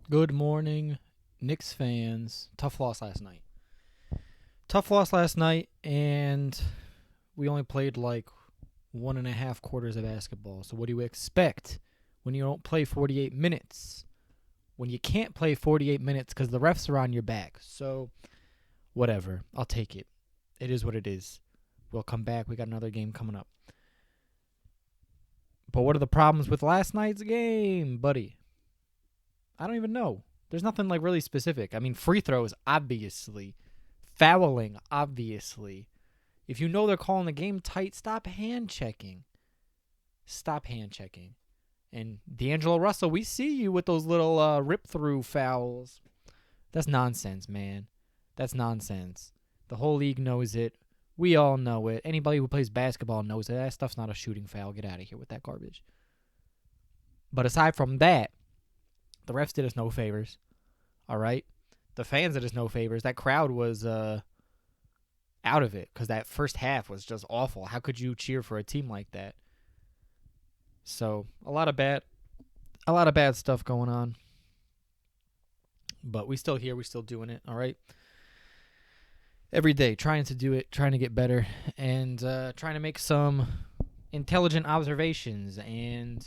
Good morning, Knicks fans. Tough loss last night. Tough loss last night, and we only played like 1.5 quarters of basketball. So, what do you expect when you don't play 48 minutes? When you can't play 48 minutes because the refs are on your back. So, whatever. I'll take it. It is what it is. We'll come back. We got another game coming up. But what are the problems with last night's game, buddy? I don't even know. There's nothing like really specific. I mean, free throws, obviously. Fouling, obviously. If you know they're calling the game tight, stop hand checking. Stop hand checking. And D'Angelo Russell, we see you with those little rip through fouls. That's nonsense, man. That's nonsense. The whole league knows it. We all know it. Anybody who plays basketball knows it. That stuff's not a shooting foul. Get out of here with that garbage. But aside from that, the refs did us no favors. All right? The fans did us no favors. That crowd was out of it because that first half was just awful. How could you cheer for a team like that? So, a lot of bad stuff going on. But we still here. We're still doing it. All right? Every day, trying to do it, trying to get better, and trying to make some intelligent observations. And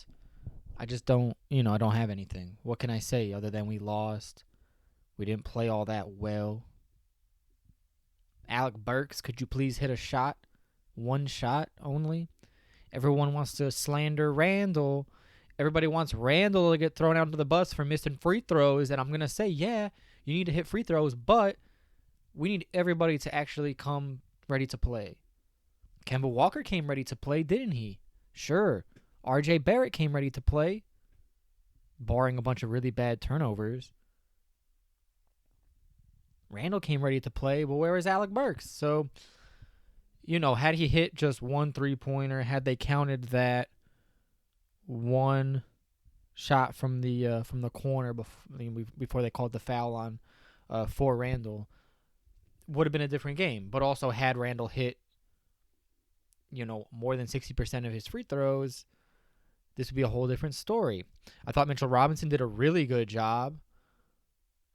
I just don't, I don't have anything. What can I say other than we lost? We didn't play all that well. Alec Burks, could you please hit a shot? One shot only. Everyone wants to slander Randle. Everybody wants Randle to get thrown out to the bus for missing free throws. And I'm going to say, yeah, you need to hit free throws, but we need everybody to actually come ready to play. Kemba Walker came ready to play, didn't he? Sure. RJ Barrett came ready to play, barring a bunch of really bad turnovers. Randle came ready to play, but where is Alec Burks? So, had he hit just one three-pointer, had they counted that one shot from the corner before they called the foul on for Randle, would have been a different game. But also had Randle hit, more than 60% of his free throws, this would be a whole different story. I thought Mitchell Robinson did a really good job.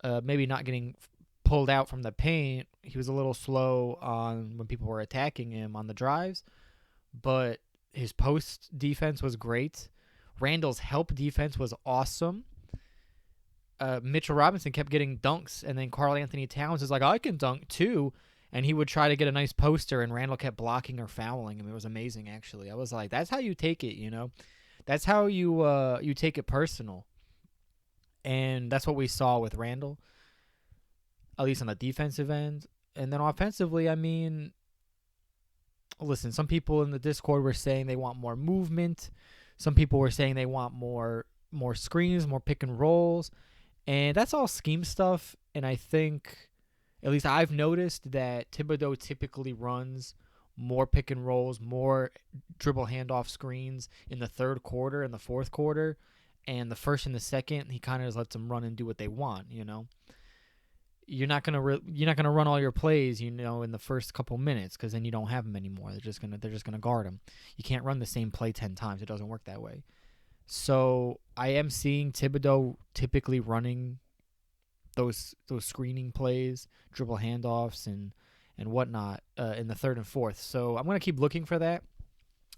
Maybe not getting pulled out from the paint. He was a little slow on when people were attacking him on the drives, but his post defense was great. Randle's help defense was awesome. Mitchell Robinson kept getting dunks, and then Karl Anthony Towns is like, I can dunk too, and he would try to get a nice poster, and Randle kept blocking or fouling him. It was amazing, actually. I was like, that's how you take it, That's how you take it personal. And that's what we saw with Randle, at least on the defensive end. And then offensively, listen, some people in the Discord were saying they want more movement. Some people were saying they want more screens, more pick and rolls. And that's all scheme stuff. And I think, at least I've noticed, that Thibodeau typically runs more pick and rolls, more dribble handoff screens in the third quarter and the fourth quarter. And the first and the second, he kind of just lets them run and do what they want, You're not gonna run all your plays, in the first couple minutes, because then you don't have them anymore. They're just gonna guard them. You can't run the same play 10 times. It doesn't work that way. So I am seeing Thibodeau typically running those screening plays, dribble handoffs, and whatnot in the third and fourth. So I'm gonna keep looking for that.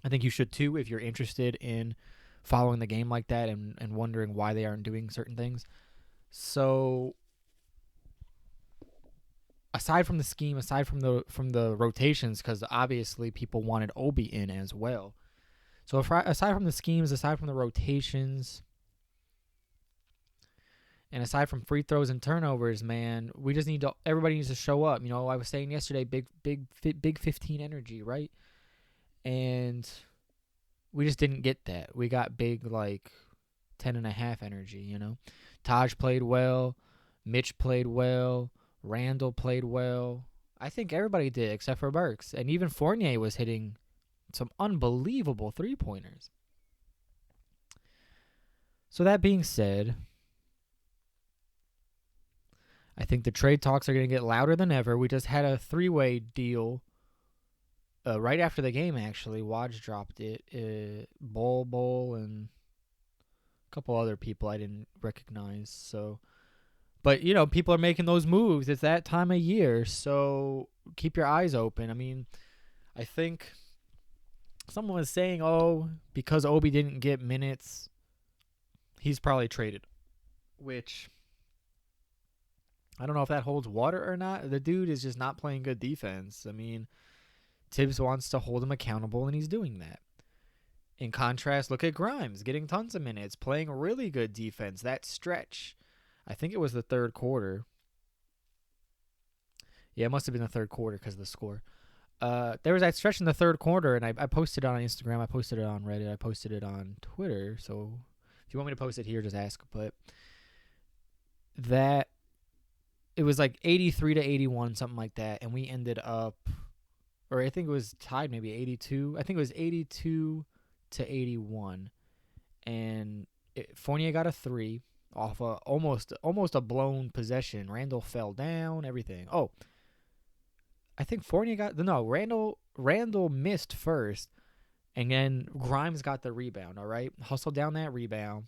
I think you should too if you're interested in following the game like that and wondering why they aren't doing certain things. So aside from the scheme, aside from the rotations, because obviously people wanted Obi in as well. So aside from the schemes, aside from the rotations, and aside from free throws and turnovers, man, we just everybody needs to show up. I was saying yesterday, big 15 energy, right? And we just didn't get that. We got big 10.5 energy. Taj played well, Mitch played well, Randle played well. I think everybody did except for Burks. And even Fournier was hitting some unbelievable three-pointers. So that being said, I think the trade talks are going to get louder than ever. We just had a three-way deal right after the game, actually. Woj dropped it. Bol, and a couple other people I didn't recognize. So But, people are making those moves. It's that time of year, so keep your eyes open. I mean, I think someone was saying, oh, because Obi didn't get minutes, he's probably traded, which I don't know if that holds water or not. The dude is just not playing good defense. I mean, Tibbs wants to hold him accountable, and he's doing that. In contrast, look at Grimes getting tons of minutes, playing really good defense. That stretch, I think it was the third quarter. Yeah, it must have been the third quarter because of the score. There was that stretch in the third quarter, and I posted it on Instagram. I posted it on Reddit. I posted it on Twitter. So if you want me to post it here, just ask. But that it was like 83 to 81, something like that, and we ended up, or I think it was tied, maybe 82. I think it was 82 to 81, and Fournier got a three off almost a blown possession. Randle fell down, everything. Oh, I think Fournier Randle missed first, and then Grimes got the rebound. All right, hustled down that rebound.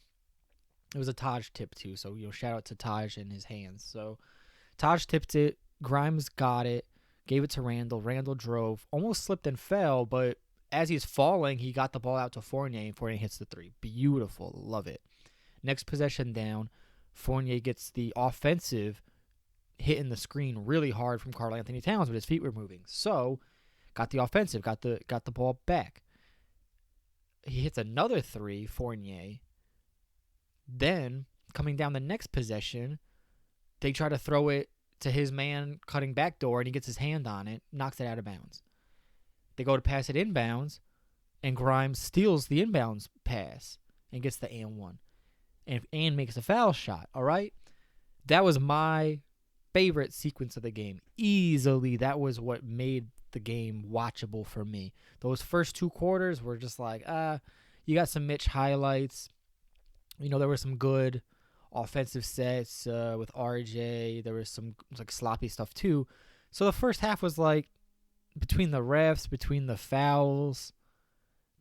It was a Taj tip too, so shout out to Taj and his hands. So Taj tipped it, Grimes got it, gave it to Randle. Randle drove, almost slipped and fell, but as he's falling, he got the ball out to Fournier, and Fournier hits the three. Beautiful, love it. Next possession down, Fournier gets the offensive, hitting the screen really hard from Karl Anthony Towns, but his feet were moving. So, got the offensive, got the ball back. He hits another three, Fournier. Then, coming down the next possession, they try to throw it to his man cutting back door, and he gets his hand on it, knocks it out of bounds. They go to pass it inbounds, and Grimes steals the inbounds pass and gets the and one. And makes a foul shot, all right? That was my favorite sequence of the game. Easily, that was what made the game watchable for me. Those first two quarters were just like, you got some Mitch highlights. There were some good offensive sets with RJ. There was some like sloppy stuff too. So the first half was like between the refs, between the fouls,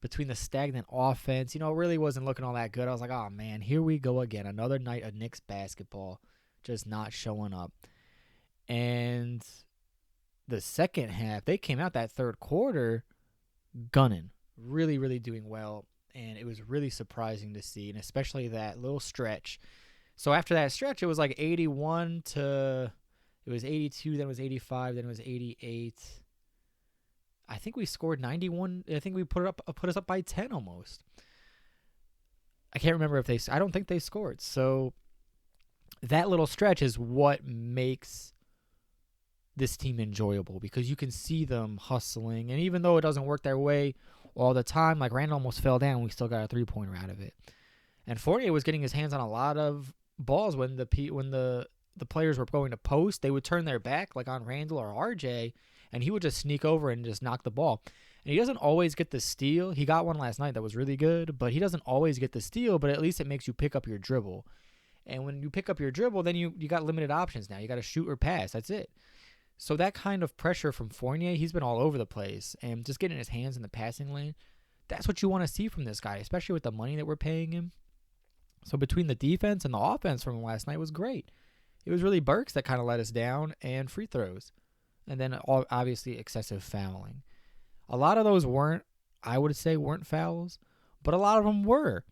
between the stagnant offense, it really wasn't looking all that good. I was like, oh man, here we go again. Another night of Knicks basketball just not showing up. And the second half, they came out that third quarter gunning, really, really doing well. And it was really surprising to see, and especially that little stretch. So after that stretch, it was like 81 to, it was 82, then it was 85, then it was 88. I think we scored 91. I think we put us up by 10 almost. I can't remember if I don't think they scored. So that little stretch is what makes this team enjoyable, because you can see them hustling. And even though it doesn't work their way all the time, like Randle almost fell down, we still got a three-pointer out of it. And Fournier was getting his hands on a lot of balls when the players were going to post. They would turn their back like on Randle or RJ, and he would just sneak over and just knock the ball. And he doesn't always get the steal. He got one last night that was really good, but he doesn't always get the steal, but at least it makes you pick up your dribble. And when you pick up your dribble, then you got limited options now. You got to shoot or pass. That's it. So that kind of pressure from Fournier, he's been all over the place. And just getting his hands in the passing lane, that's what you want to see from this guy, especially with the money that we're paying him. So between the defense and the offense from last night was great. It was really Burks that kind of let us down, and free throws. And then obviously excessive fouling. A lot of those weren't fouls, but a lot of them were.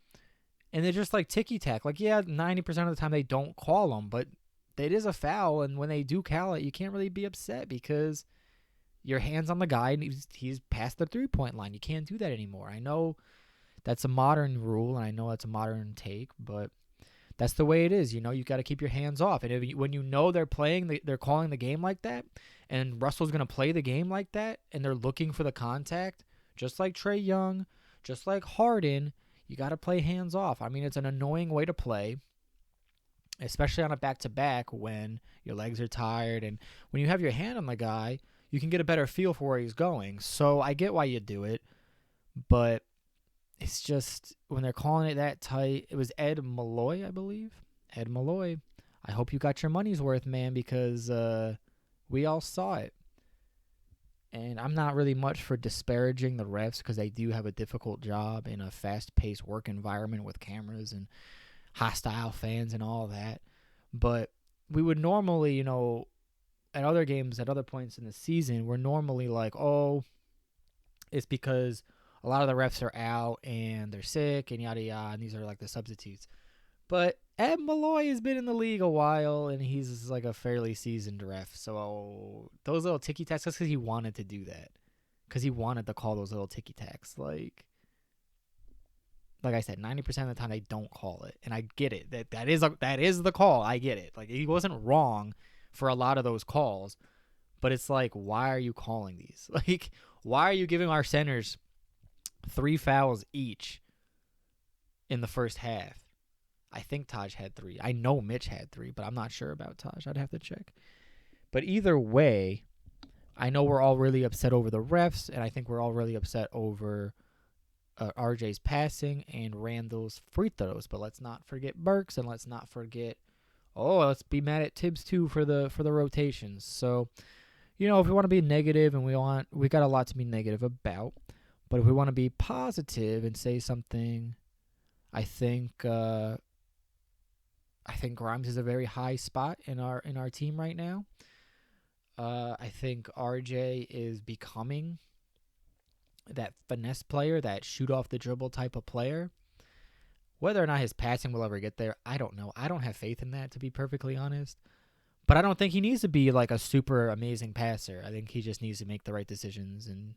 And they're just like ticky-tack. Like, yeah, 90% of the time they don't call them, but it is a foul, and when they do call it, you can't really be upset because your hand's on the guy, and he's past the three-point line. You can't do that anymore. I know that's a modern rule, and I know that's a modern take, but that's the way it is. You got to keep your hands off. And when they're calling the game like that, and Russell's going to play the game like that, and they're looking for the contact, just like Trae Young, just like Harden, you got to play hands off. I mean, it's an annoying way to play, especially on a back-to-back when your legs are tired. And when you have your hand on the guy, you can get a better feel for where he's going. So I get why you do it, but it's just when they're calling it that tight. It was Ed Malloy, I believe. Ed Malloy. I hope you got your money's worth, man, because we all saw it. And I'm not really much for disparaging the refs because they do have a difficult job in a fast-paced work environment with cameras and hostile fans and all that. But we would normally, at other games, at other points in the season, we're normally like, oh, it's because a lot of the refs are out and they're sick and yada yada, and these are like the substitutes. But Ed Malloy has been in the league a while, and he's like a fairly seasoned ref. So those little ticky tacks, that's because he wanted to do that. Because he wanted to call those little ticky tacks. Like I said, 90% of the time they don't call it, and I get it. That is the call. I get it. Like, he wasn't wrong for a lot of those calls, but it's like, why are you calling these? Like, why are you giving our centers 3 fouls each in the first half? I think Taj had 3. I know Mitch had 3, but I'm not sure about Taj. I'd have to check. But either way, I know we're all really upset over the refs, and I think we're all really upset over RJ's passing and Randle's free throws. But let's not forget Burks, and let's not forget, let's be mad at Tibbs too for the rotations. So, if we want to be negative, and we got a lot to be negative about, but if we want to be positive and say something, I think Grimes is a very high spot in our team right now. I think RJ is becoming that finesse player, that shoot off the dribble type of player. Whether or not his passing will ever get there, I don't know. I don't have faith in that, to be perfectly honest. But I don't think he needs to be like a super amazing passer. I think he just needs to make the right decisions. And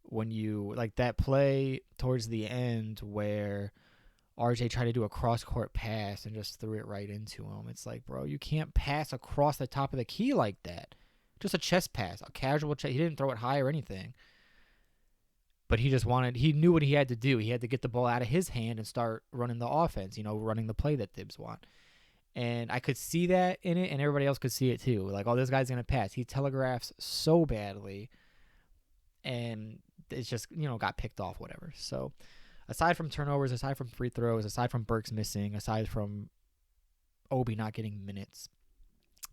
when you, like that play towards the end where RJ tried to do a cross-court pass and just threw it right into him, it's like, bro, you can't pass across the top of the key like that. Just a chest pass, a casual chest. He didn't throw it high or anything. But he knew what he had to do. He had to get the ball out of his hand and start running the offense, running the play that Thibs want. And I could see that in it, and everybody else could see it too. Like, this guy's going to pass. He telegraphs so badly, and it's just, got picked off, whatever. So, aside from turnovers, aside from free throws, aside from Burks missing, aside from Obi not getting minutes,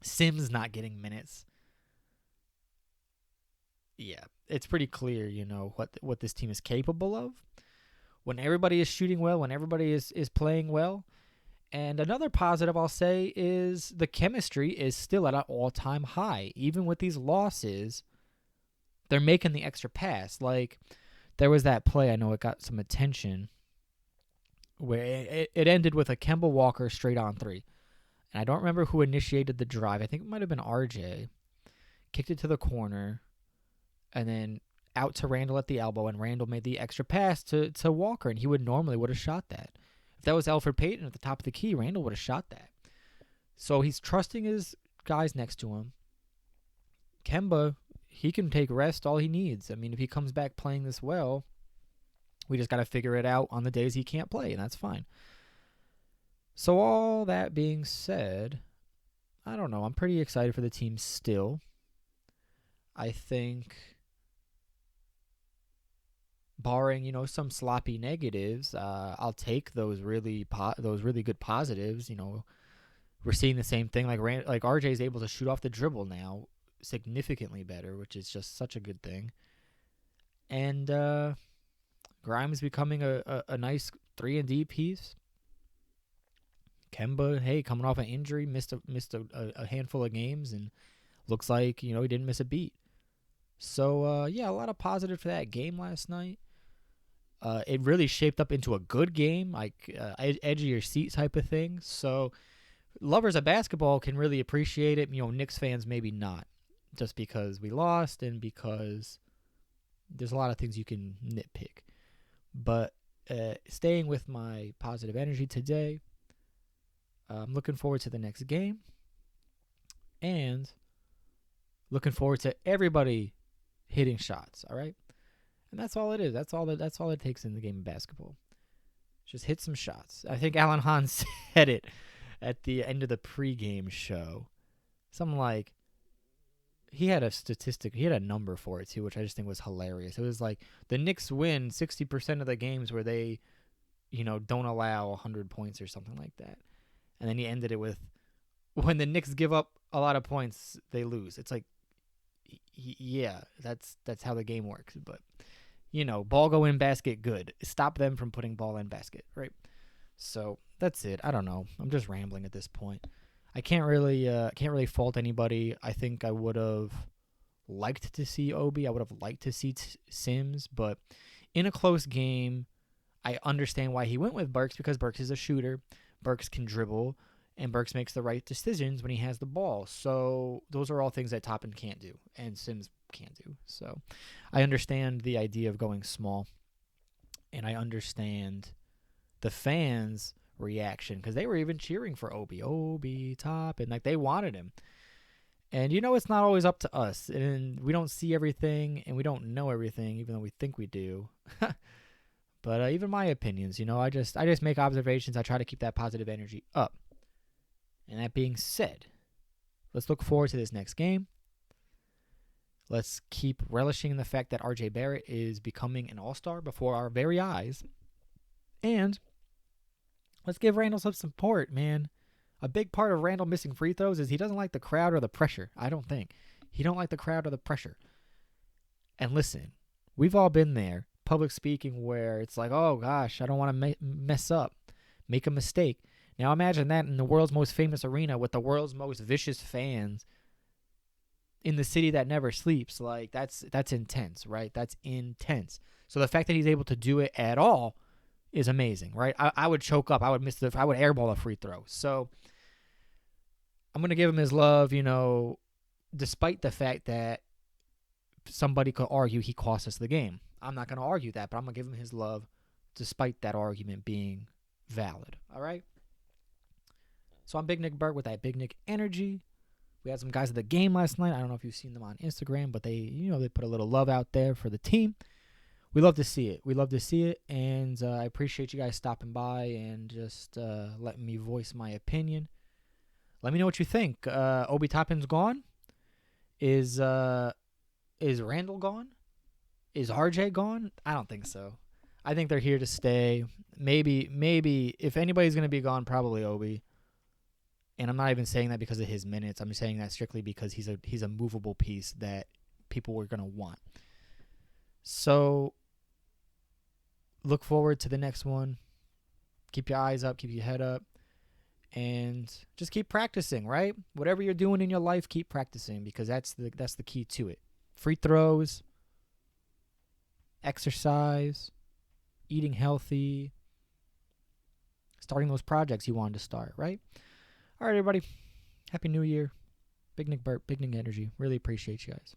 Sims not getting minutes, yeah, it's pretty clear, what this team is capable of when everybody is shooting well, when everybody is playing well. And another positive I'll say is the chemistry is still at an all-time high. Even with these losses, they're making the extra pass. Like, there was that play, I know it got some attention, where it ended with a Kemba Walker straight on 3. And I don't remember who initiated the drive. I think it might have been RJ. Kicked it to the corner, and then out to Randle at the elbow, and Randle made the extra pass to Walker, and he would have shot that. If that was Elfrid Payton at the top of the key, Randle would have shot that. So he's trusting his guys next to him. Kemba, he can take rest all he needs. I mean, if he comes back playing this well, we just got to figure it out on the days he can't play, and that's fine. So all that being said, I don't know. I'm pretty excited for the team still. I think, barring, some sloppy negatives, I'll take those really good positives. We're seeing the same thing. Like RJ is able to shoot off the dribble now significantly better, which is just such a good thing. And Grimes becoming a nice 3-and-D piece. Kemba, hey, coming off an injury, missed a handful of games, and looks like, he didn't miss a beat. So, a lot of positive for that game last night. It really shaped up into a good game, like edge of your seat type of thing. So, lovers of basketball can really appreciate it. Knicks fans maybe not, just because we lost and because there's a lot of things you can nitpick. But staying with my positive energy today, I'm looking forward to the next game, and looking forward to everybody hitting shots. All right, and that's all it is. That's all it takes in the game of basketball. Just hit some shots. I think Alan Hahn said it at the end of the pregame show. Something like, he had a statistic, he had a number for it too, which I just think was hilarious. It was like, the Knicks win 60% of the games where they, don't allow 100 points or something like that. And then he ended it with, when the Knicks give up a lot of points, they lose. It's like, yeah, that's how the game works. But, ball go in, basket, good. Stop them from putting ball in basket, right? So that's it. I don't know. I'm just rambling at this point. I can't really fault anybody. I think I would have liked to see Obi. I would have liked to see Sims, but in a close game, I understand why he went with Burks because Burks is a shooter. Burks can dribble, and Burks makes the right decisions when he has the ball. So those are all things that Toppin can't do, and Sims can't do. So I understand the idea of going small, and I understand the fans' reaction because they were even cheering for Obi Toppin, like they wanted him. And it's not always up to us, and we don't see everything, and we don't know everything, even though we think we do. But even my opinions, I just make observations. I try to keep that positive energy up. And that being said, let's look forward to this next game. Let's keep relishing the fact that RJ Barrett is becoming an all-star before our very eyes. And let's give Randle some support, man. A big part of Randle missing free throws is he doesn't like the crowd or the pressure. I don't think. He don't like the crowd or the pressure. And listen, we've all been there, public speaking, where it's like, oh gosh, I don't want to mess up, make a mistake. Now imagine that in the world's most famous arena with the world's most vicious fans in the city that never sleeps. Like that's intense, right? That's intense. So the fact that he's able to do it at all is amazing, right? I would choke up. I would airball a free throw. So I'm going to give him his love, despite the fact that somebody could argue he cost us the game. I'm not going to argue that, but I'm going to give him his love despite that argument being valid, all right? So I'm Big Nick Burke with that Big Nick energy. We had some guys at the game last night. I don't know if you've seen them on Instagram, but they put a little love out there for the team. We love to see it. And I appreciate you guys stopping by and just letting me voice my opinion. Let me know what you think. Obi Toppin's gone. Is Randle gone? Is RJ gone? I don't think so. I think they're here to stay. Maybe if anybody's going to be gone, probably Obi. And I'm not even saying that because of his minutes. I'm saying that strictly because he's a movable piece that people were going to want. So look forward to the next one. Keep your eyes up. Keep your head up. And just keep practicing, right? Whatever you're doing in your life, keep practicing because that's the key to it. Free throws, exercise, eating healthy, starting those projects you wanted to start, right? All right, everybody. Happy New Year. Big Nick Burt, Big Nick Energy. Really appreciate you guys.